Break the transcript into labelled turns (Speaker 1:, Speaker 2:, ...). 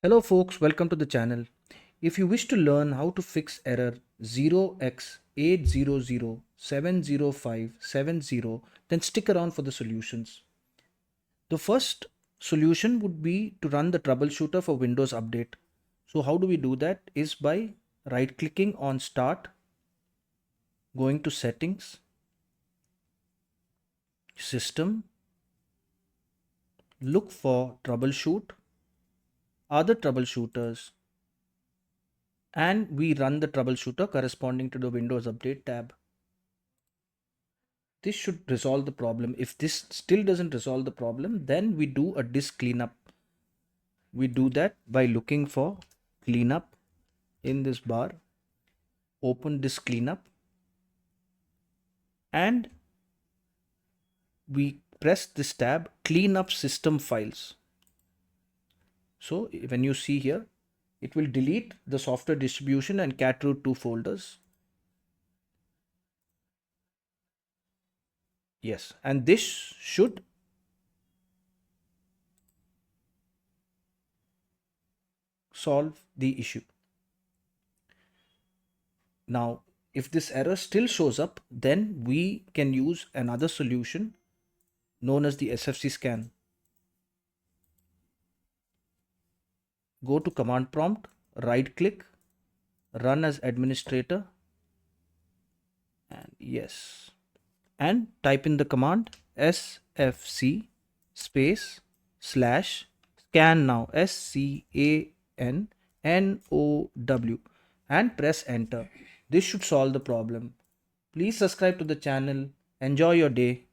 Speaker 1: Hello folks, welcome to the channel. If you wish to learn how to fix error 0x80070570, then stick around for the solutions. The first solution would be to run the troubleshooter for Windows Update. So how do we do that? Is by right clicking on Start, going to Settings, System, look for Troubleshoot, Other Troubleshooters, and we run the troubleshooter corresponding to the Windows Update tab. This should resolve the problem. If this still doesn't resolve the problem, then we do a disk cleanup. We do that by looking for cleanup in this bar, open disk cleanup, and we press this tab, clean up system files. So when you see here, it will delete the software distribution and catroot 2 folders. Yes, and this should solve the issue. Now, if this error still shows up, then we can use another solution known as the SFC scan. Go to command prompt, right click, run as administrator, and yes, and type in the command sfc space slash scan now, SCANNOW, and press enter. This should solve the problem. Please subscribe to the channel. Enjoy your day.